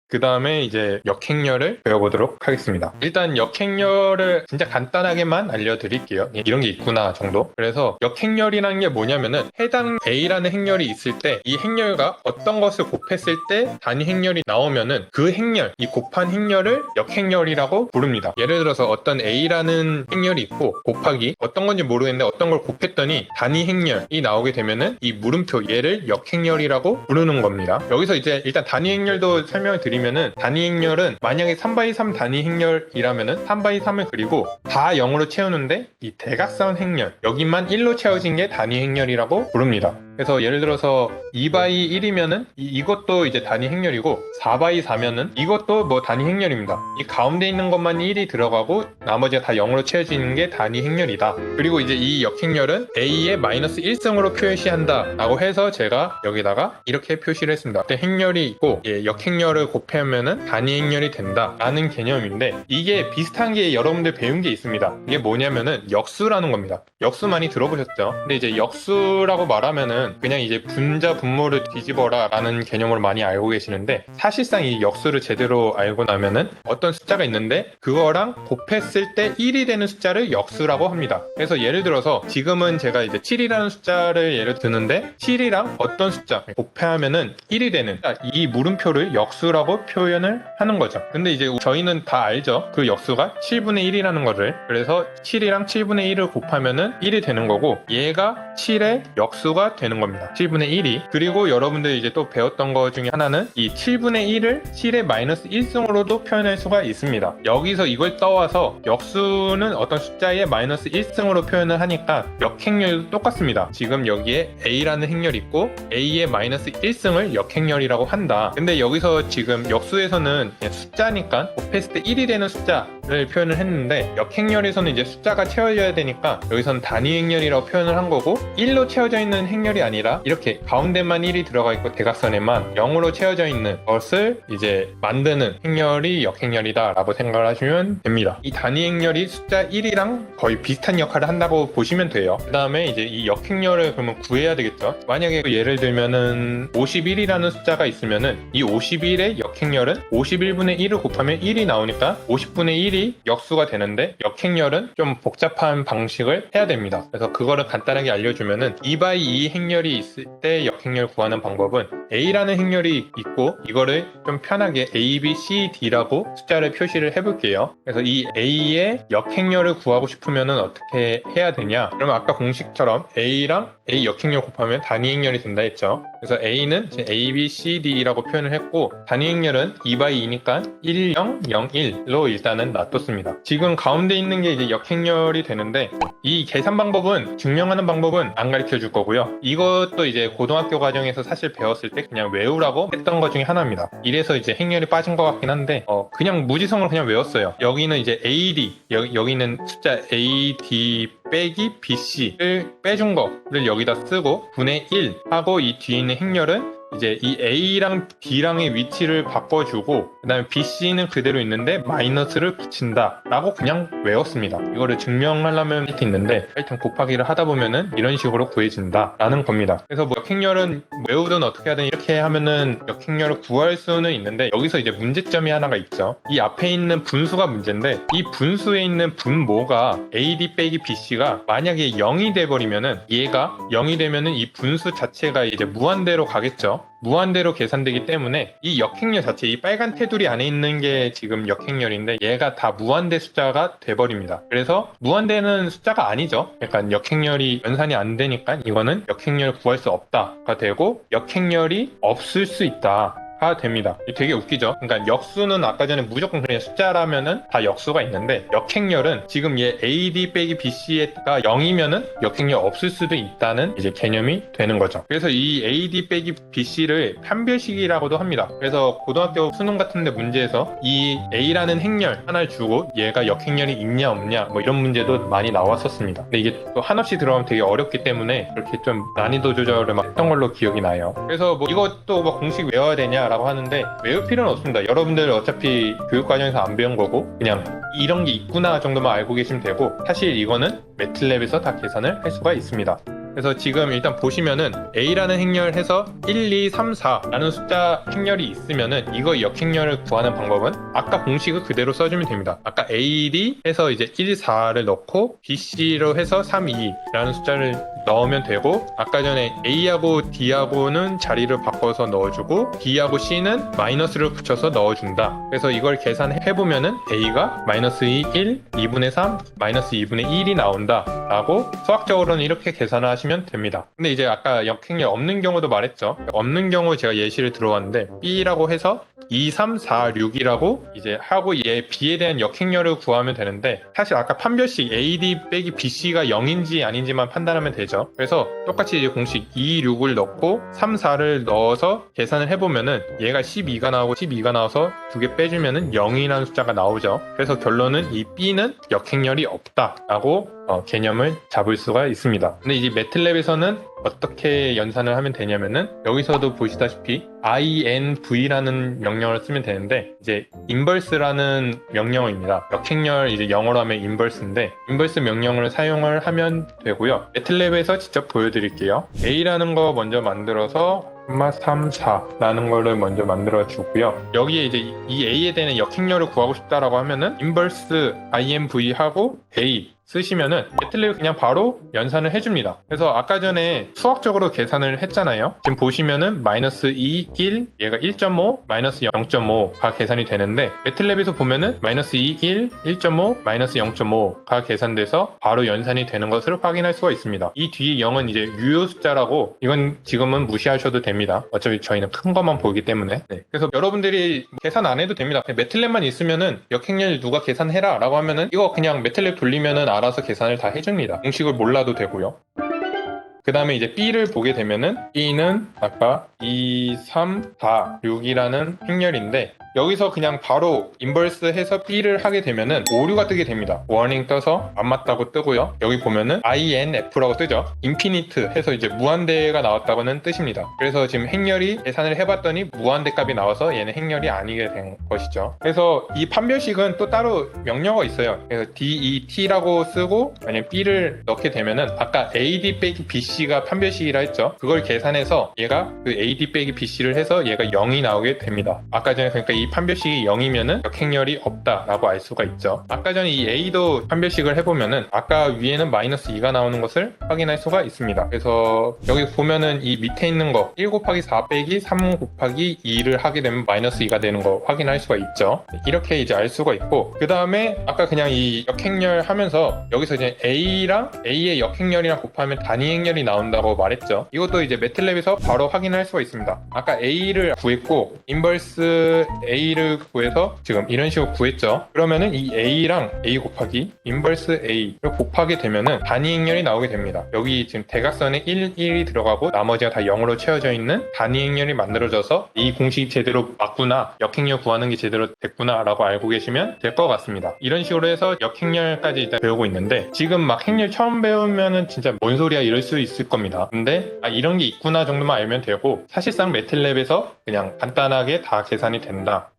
그 다음에 이제 역행렬을 배워보도록 하겠습니다. 일단 역행렬을 진짜 간단하게만 알려드릴게요. 이런 게 있구나 정도. 그래서 역행렬이라는 게 뭐냐면은 해당 A라는 행렬이 있을 때 이 행렬과 어떤 것을 곱했을 때 단위 행렬이 나오면은 그 행렬, 이 곱한 행렬을 역행렬이라고 부릅니다. 예를 들어서 어떤 A라는 행렬이 있고 곱하기 어떤 건지 모르겠는데 어떤 걸 곱했더니 단위 행렬이 나오게 되면은 이 물음표 얘를 역행렬이라고 부르는 겁니다. 여기서 이제 일단 단위 행렬도 설명을 드리면은 단위 행렬은 만약에 3x3 단위 행렬이라면은 3x3을 그리고 다 0으로 채우는데 이 대각선 행렬 여기만 1로 채워진 게 단위 행렬이라고 부릅니다. 그래서 예를 들어서 2x1이면은 이것도 이제 단위 행렬이고 4x4면은 이것도 뭐 단위 행렬입니다. 이 가운데 있는 것만 1이 들어가고 나머지가 다 0으로 채워지는 게 단위 행렬이다. 그리고 이제 이 역행렬은 A의 마이너스 1승으로 표시한다 라고 해서 제가 여기다가 이렇게 표시를 했습니다. 어떤 행렬이 있고 역행렬을 곱하면은 단위 행렬이 된다 라는 개념인데 이게 비슷한 게 여러분들 배운 게 있습니다. 이게 뭐냐면은 역수라는 겁니다. 역수 많이 들어보셨죠? 근데 이제 역수라고 말하면은 그냥 이제 분자 분모를 뒤집어라 라는 개념으로 많이 알고 계시는데 사실상 이 역수를 제대로 알고 나면은 어떤 숫자가 있는데 그거랑 곱했을 때 1이 되는 숫자를 역수라고 합니다. 그래서 예를 들어서 지금은 제가 이제 7이라는 숫자를 예를 드는데 7이랑 어떤 숫자 곱하면은 1이 되는 이 물음표를 역수라고 표현을 하는 거죠. 근데 이제 저희는 다 알죠. 그 역수가 7분의 1이라는 거를. 그래서 7이랑 7분의 1을 곱하면은 1이 되는 거고 얘가 7의 역수가 되는 겁니다. 7분의 1이. 그리고 여러분들 이제 또 배웠던 거 중에 하나는 이 7분의 1을 7의 마이너스 1승으로도 표현할 수가 있습니다. 여기서 이걸 떠와서 역수는 어떤 숫자의 마이너스 1승으로 표현을 하니까 역행렬도 똑같습니다. 지금 여기에 A라는 행렬이 있고 A의 마이너스 1승을 역행렬이라고 한다. 근데 여기서 지금 역수에서는 숫자니까 곱했을 때 1이 되는 숫자를 표현을 했는데 역행렬에서는 이제 숫자가 채워져야 되니까 여기서는 단위 행렬이라고 표현을 한 거고 1로 채워져 있는 행렬이 아니라 이렇게 가운데만 1이 들어가 있고 대각선에만 0으로 채워져 있는 것을 이제 만드는 행렬이 역행렬이다 라고 생각을 하시면 됩니다. 이 단위 행렬이 숫자 1이랑 거의 비슷한 역할을 한다고 보시면 돼요. 그 다음에 이제 이 역행렬을 그러면 구해야 되겠죠. 만약에 예를 들면은 51이라는 숫자가 있으면은 이 51의 역행렬은 51분의 1을 곱하면 1이 나오니까 50분의 1이 역수가 되는데 역행렬은 좀 복잡한 방식을 해야 됩니다. 그래서 그거를 간단하게 알려주면은 2x2 행렬이 있을 때 역행렬 구하는 방법은 A라는 행렬이 있고 이거를 좀 편하게 A, B, C, D라고 숫자를 표시를 해볼게요. 그래서 이 A의 역행렬을 구하고 싶으면은 어떻게 해야 되냐? 그러면 아까 공식처럼 A랑 A 역행렬 곱하면 단위 행렬이 된다 했죠. 그래서 A는 A, B, C, D라고 표현을 했고 단위 행렬은 2x2니까 1, 0, 0, 1로 일단은 놔뒀습니다. 지금 가운데 있는 게 이제 역행렬이 되는데 이 계산 방법은 증명하는 방법은 안 가르쳐 줄 거고요. 이것도 이제 고등학교 과정에서 사실 배웠을 때 그냥 외우라고 했던 것 중에 하나입니다. 이래서 이제 행렬이 빠진 것 같긴 한데 그냥 무지성으로 그냥 외웠어요. 여기는 이제 AD 여기는 숫자 AD 빼기 BC를 빼준 거를 여기다 쓰고 분의 1 하고 이 뒤에 있는 행렬은 이제 이 A랑 B랑의 위치를 바꿔주고 그 다음에 BC는 그대로 있는데 마이너스를 붙인다 라고 그냥 외웠습니다. 이거를 증명하려면 이렇게 있는데 하여튼 곱하기를 하다 보면은 이런 식으로 구해진다 라는 겁니다. 그래서 뭐 역행렬은 외우든 어떻게 하든 이렇게 하면은 역행렬을 구할 수는 있는데 여기서 이제 문제점이 하나가 있죠. 이 앞에 있는 분수가 문제인데 이 분수에 있는 분모가 AD 빼기 BC가 만약에 0이 돼버리면은 얘가 0이 되면은 이 분수 자체가 이제 무한대로 가겠죠. 무한대로 계산되기 때문에 이 역행렬 자체 이 빨간 테두리 안에 있는 게 지금 역행렬인데 얘가 다 무한대 숫자가 돼버립니다. 그래서 무한대는 숫자가 아니죠. 약간 역행렬이 연산이 안 되니까 이거는 역행렬 구할 수 없다가 되고 역행렬이 없을 수 있다 가 됩니다. 되게 웃기죠. 그러니까 역수는 아까 전에 무조건 그냥 숫자라면은 다 역수가 있는데 역행렬은 지금 얘 AD 빼기 BC가 0이면은 역행렬 없을 수도 있다는 이제 개념이 되는 거죠. 그래서 이 AD 빼기 BC를 판별식이라고도 합니다. 그래서 고등학교 수능 같은데 문제에서 이 A라는 행렬 하나를 주고 얘가 역행렬이 있냐 없냐 뭐 이런 문제도 많이 나왔었습니다. 근데 이게 또 한없이 들어가면 되게 어렵기 때문에 그렇게 좀 난이도 조절을 막 했던 걸로 기억이 나요. 그래서 뭐 이것도 뭐 공식 외워야 되냐 라고 하는데 외울 필요는 없습니다. 여러분들 어차피 교육과정에서 안 배운 거고 그냥 이런 게 있구나 정도만 알고 계시면 되고 사실 이거는 매틀랩에서 다 계산을 할 수가 있습니다. 그래서 지금 일단 보시면은 A라는 행렬 해서 1, 2, 3, 4라는 숫자 행렬이 있으면은 이거 역행렬을 구하는 방법은 아까 공식을 그대로 써주면 됩니다. 아까 A, D 해서 이제 1, 4를 넣고 BC로 해서 3, 2라는 숫자를 넣으면 되고, 아까 전에 A하고 D하고는 자리를 바꿔서 넣어주고 B하고 C는 마이너스를 붙여서 넣어준다. 그래서 이걸 계산해보면은 A가 마이너스 2, 1, 2분의 3, 마이너스 2분의 1이 나온다 라고 수학적으로는 이렇게 계산을 하시면 됩니다. 근데 이제 아까 역행렬 없는 경우도 말했죠. 없는 경우 제가 예시를 들어왔는데 B라고 해서 2, 3, 4, 6이라고 이제 하고 얘 B에 대한 역행렬을 구하면 되는데, 사실 아까 판별식 AD 빼기 BC가 0인지 아닌지만 판단하면 되죠. 그래서 똑같이 이제 공식 2, 6을 넣고 3, 4를 넣어서 계산을 해보면은 얘가 12가 나오고 12가 나와서 두 개 빼주면은 0이라는 숫자가 나오죠. 그래서 결론은 이 B는 역행렬이 없다라고 개념을 잡을 수가 있습니다. 근데 이제 매틀랩에서는 어떻게 연산을 하면 되냐면은, 여기서도 보시다시피 inv라는 명령을 쓰면 되는데, 이제 inverse라는 명령어입니다. 역행렬 이제 영어로 하면 inverse인데, inverse 명령을 사용을 하면 되고요. 매틀랩에서 직접 보여드릴게요. A라는 거 먼저 만들어서 3, 4라는 거를 먼저 만들어 주고요. 여기에 이제 이 A에 대한 역행렬을 구하고 싶다라고 하면은 inverse inv 하고 A 쓰시면은 매틀랩이 그냥 바로 연산을 해줍니다. 그래서 아까 전에 수학적으로 계산을 했잖아요. 지금 보시면은 마이너스 2, 1, 얘가 1.5, 마이너스 0.5가 계산이 되는데, 매틀랩에서 보면은 마이너스 2, 1, 1.5, 마이너스 0.5가 계산돼서 바로 연산이 되는 것을 확인할 수가 있습니다. 이 뒤에 0은 이제 유효 숫자라고, 이건 지금은 무시하셔도 됩니다. 어차피 저희는 큰 것만 보기 때문에. 네. 그래서 여러분들이 계산 안 해도 됩니다. 매틀랩만 있으면은 역행렬 누가 계산해라 라고 하면은 이거 그냥 매틀랩 돌리면은 알아서 계산을 다 해줍니다. 공식을 몰라도 되고요. 그 다음에 이제 B를 보게 되면은 B는 아까 2, 3, 4, 6이라는 행렬인데, 여기서 그냥 바로 인버스 해서 B를 하게 되면은 오류가 뜨게 됩니다. 워닝 떠서 안 맞다고 뜨고요. 여기 보면은 INF라고 뜨죠. 인피니트 해서 이제 무한대가 나왔다고는 뜻입니다. 그래서 지금 행렬이 계산을 해봤더니 무한대 값이 나와서 얘는 행렬이 아니게 된 것이죠. 그래서 이 판별식은 또 따로 명령어가 있어요. 그래서 DET라고 쓰고 만약 B를 넣게 되면은 아까 AD 빼기 BC가 판별식이라 했죠. 그걸 계산해서 얘가 그 AD 빼기 BC를 해서 얘가 0이 나오게 됩니다. 아까 전에 그러니까 이 판별식이 0이면은 역행렬이 없다라고 알 수가 있죠. 아까 전에 이 A도 판별식을 해보면은 아까 위에는 마이너스 2가 나오는 것을 확인할 수가 있습니다. 그래서 여기 보면은 이 밑에 있는 거 1 곱하기 4 빼기 3 곱하기 2를 하게 되면 마이너스 2가 되는 거 확인할 수가 있죠. 이렇게 이제 알 수가 있고, 그 다음에 아까 그냥 이 역행렬 하면서 여기서 이제 A랑 A의 역행렬이랑 곱하면 단위 행렬이 나온다고 말했죠. 이것도 이제 매틀랩에서 바로 확인할 수가 있습니다. 아까 A를 구했고 인버스 A를 구해서 지금 이런 식으로 구했죠. 그러면은 이 A랑 A 곱하기 인버스 A를 곱하게 되면은 단위 행렬이 나오게 됩니다. 여기 지금 대각선에 1, 1이 들어가고 나머지가 다 0으로 채워져 있는 단위 행렬이 만들어져서 이 공식이 제대로 맞구나, 역행렬 구하는 게 제대로 됐구나 라고 알고 계시면 될 것 같습니다. 이런 식으로 해서 역행렬까지 일단 배우고 있는데, 지금 막 행렬 처음 배우면은 진짜 뭔 소리야 이럴 수 있을 겁니다. 근데 이런 게 있구나 정도만 알면 되고, 사실상 매틀랩에서 그냥 간단하게 다 계산이 된다.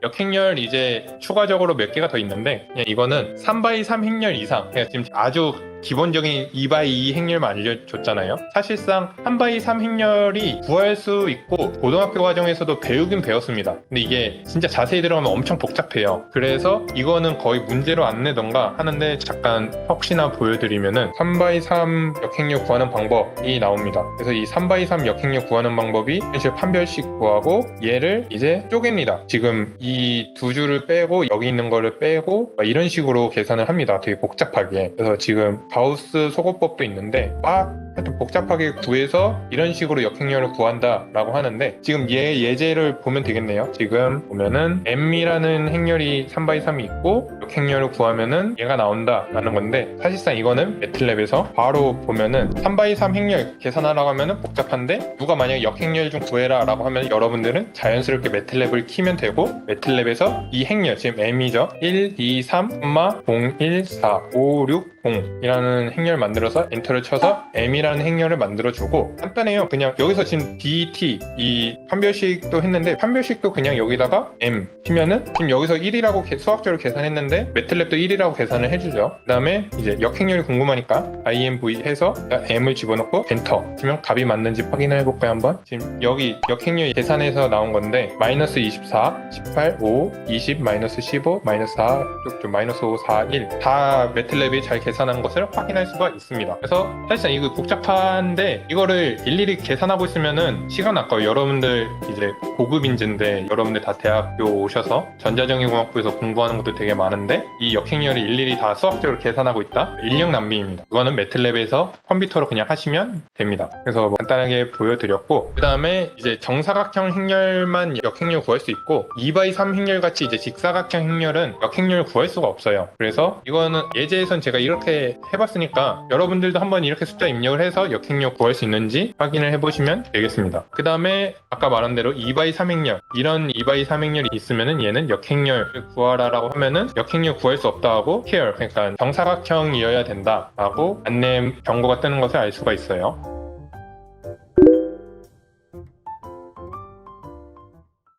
역행렬 이제 추가적으로 몇 개가 더 있는데, 그냥 이거는 3x3 행렬 이상, 그냥 지금 아주 기본적인 2x2 행렬만 알려줬잖아요. 사실상 3x3 행렬이 구할 수 있고 고등학교 과정에서도 배우긴 배웠습니다. 근데 이게 진짜 자세히 들어가면 엄청 복잡해요. 그래서 이거는 거의 문제로 안 내던가 하는데, 잠깐 혹시나 보여드리면은 3x3 역행렬 구하는 방법이 나옵니다. 그래서 이 3x3 역행렬 구하는 방법이 현실 판별식 구하고 얘를 이제 쪼갭니다. 지금 이 두 줄을 빼고 여기 있는 거를 빼고 이런 식으로 계산을 합니다. 되게 복잡하게. 그래서 지금 가우스 소거법도 있는데 막 하여튼 복잡하게 구해서 이런 식으로 역행렬을 구한다 라고 하는데, 지금 얘 예제를 보면 되겠네요. 지금 보면은 m이라는 행렬이 3x3이 있고 역행렬을 구하면은 얘가 나온다 라는 건데, 사실상 이거는 매틀랩에서 바로 보면은 3x3 행렬 계산하라고 하면은 복잡한데, 누가 만약에 역행렬 좀 구해라 라고 하면 여러분들은 자연스럽게 매틀랩을 키면 되고, 매틀랩에서 이 행렬 지금 m이죠. 1, 2, 3, 0, 1, 4, 5, 6, 0 이라는 행렬 만들어서 엔터를 쳐서 m이라는 M이라는 행렬을 만들어주고 간단해요. 그냥 여기서 지금 DT 이 판별식도 했는데 판별식도 그냥 여기다가 M 치면은 지금 여기서 1이라고 수학적으로 계산했는데 매틀랩도 1이라고 계산을 해주죠. 그 다음에 이제 역행렬이 궁금하니까 IMV 해서 M을 집어넣고 엔터 치면 값이 맞는지 확인해 볼까요 한번. 지금 여기 역행렬 계산해서 나온 건데 마이너스 24, 18, 5, 20, 마이너스 15, 마이너스 4, 마이너스 5, 4, 1 다 매틀랩이 잘 계산한 것을 확인할 수가 있습니다. 그래서 사실상 이거 복잡한데 이거를 일일이 계산하고 있으면은 시간 아까워요. 여러분들 이제 고급 인재인데 여러분들 다 대학교 오셔서 전자전기공학부에서 공부하는 것도 되게 많은데 이 역행렬을 일일이 다 수학적으로 계산하고 있다? 인력 낭비입니다. 이거는 매틀랩에서 컴퓨터로 그냥 하시면 됩니다. 그래서 뭐 간단하게 보여드렸고 그 다음에 이제 정사각형 행렬만 역행렬 구할 수 있고 2x3 행렬 같이 이제 직사각형 행렬은 역행렬 구할 수가 없어요. 그래서 이거는 예제에선 제가 이렇게 해봤으니까 여러분들도 한번 이렇게 숫자 입력을 해서 역행렬 구할 수 있는지 확인을 해보시면 되겠습니다. 그 다음에 아까 말한 대로 2x3 행렬 이런 2x3 행렬이 있으면은 얘는 역행렬을 구하라라고 하면은 역행렬 구할 수 없다 하고 here 그러니까 정사각형이어야 된다 라고 안내 경고가 뜨는 것을 알 수가 있어요.